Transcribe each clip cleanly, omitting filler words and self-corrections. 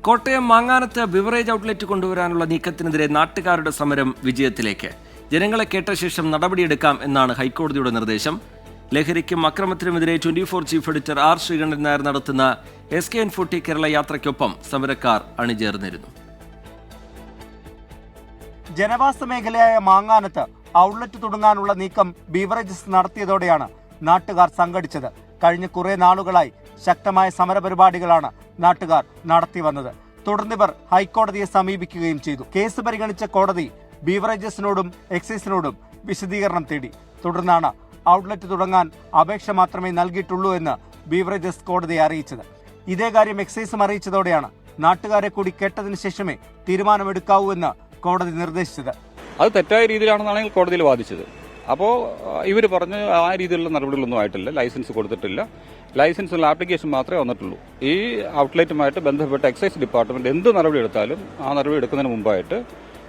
Kottayam മാങ്ങാനത്ത് beverage outlet കൊണ്ടുവരാനുള്ള നീക്കത്തിനെതിരെ നാട്ടുകാരുടെ സമരം വിജയത്തിലേക്ക്. ജനങ്ങളെ കേട്ട ശേഷം നടപടിയെടുക്കാം എന്നാണ് ഹൈക്കോടതിയുടെ നിർദ്ദേശം. ലഹരിക്കും അക്രമത്തിനുമെതിരെ 24 chief editor R Sreekandan Nair നടത്തുന്ന SKN40 കേരള യാത്രയ്ക്കൊപ്പം സമരക്കാർ അണിചേർന്നിരുന്നു. ജനവാസ മേഖലയായ മാങ്ങാനത്ത് ഔട്ട്ലെറ്റ് തുടങ്ങാനുള്ള നീക്കം ബീവറേജസ് നടത്തിയതോടെയാണ് നാട്ടുകാർ സംഘടിച്ചത്. കഴിഞ്ഞ കുറെ നാളുകളായി ശക്തമായ സമരപരിപാടികളാണ് നാട്ടുകാർ നടത്തി വന്നത്. തുടർന്നിവർ ഹൈക്കോടതിയെ സമീപിക്കുകയും ചെയ്തു. കേസ് പരിഗണിച്ച കോടതി ബീവറേജസിനോടും എക്സൈസിനോടും വിശദീകരണം തേടി. തുടർന്നാണ് ഔട്ട്ലെറ്റ് തുടങ്ങാൻ അപേക്ഷ മാത്രമേ നൽകിയിട്ടുള്ളൂ എന്ന് ബീവറേജസ് കോടതിയെ അറിയിച്ചത്. ഇതേ കാര്യം എക്സൈസും അറിയിച്ചതോടെയാണ് നാട്ടുകാരെ കൂടി കേട്ടതിന് ശേഷമേ തീരുമാനമെടുക്കാവൂ എന്ന് കോടതി നിർദ്ദേശിച്ചത്. അത് തെറ്റായ രീതിയിലാണെന്നാണ് കോടതിയിൽ വാദിച്ചത്. അപ്പോൾ ഇവർ പറഞ്ഞ് ആ രീതിയിലുള്ള നടപടികളൊന്നും ആയിട്ടില്ല, ലൈസൻസ് കൊടുത്തിട്ടില്ല, ലൈസൻസിനുള്ള ആപ്ലിക്കേഷൻ മാത്രമേ വന്നിട്ടുള്ളൂ. ഈ ഔട്ട്ലെറ്റുമായിട്ട് ബന്ധപ്പെട്ട എക്സൈസ് ഡിപ്പാർട്ട്മെന്റ് എന്ത് നടപടി എടുത്താലും ആ നടപടി എടുക്കുന്നതിന് മുമ്പായിട്ട്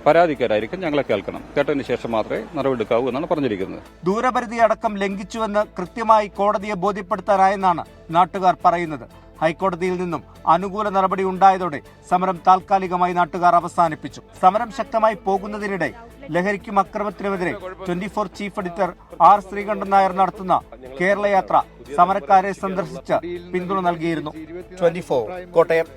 പരാതിക്കാരായിരിക്കും ഞങ്ങളെ കേൾക്കണം. കേട്ടതിന് ശേഷം മാത്രമേ നടപടി എടുക്കാവൂ എന്നാണ് പറഞ്ഞിരിക്കുന്നത്. ദൂരപരിധി അടക്കം ലംഘിച്ചുവെന്ന് കൃത്യമായി കോടതിയെ ബോധ്യപ്പെടുത്താനായെന്നാണ് നാട്ടുകാർ പറയുന്നത്. ഹൈക്കോടതിയിൽ നിന്നും അനുകൂല നടപടി ഉണ്ടായതോടെ സമരം താൽക്കാലികമായി നാട്ടുകാർ അവസാനിപ്പിച്ചു. സമരം ശക്തമായി പോകുന്നതിനിടെ ലഹരിക്കും അക്രമത്തിനുമെതിരെ 24 chief editor R Sreekandan Nair നടത്തുന്ന കേരള യാത്ര സമരക്കാരെ സന്ദർശിച്ച് പിന്തുണ നൽകിയിരുന്നു. 24 കോട്ടയം.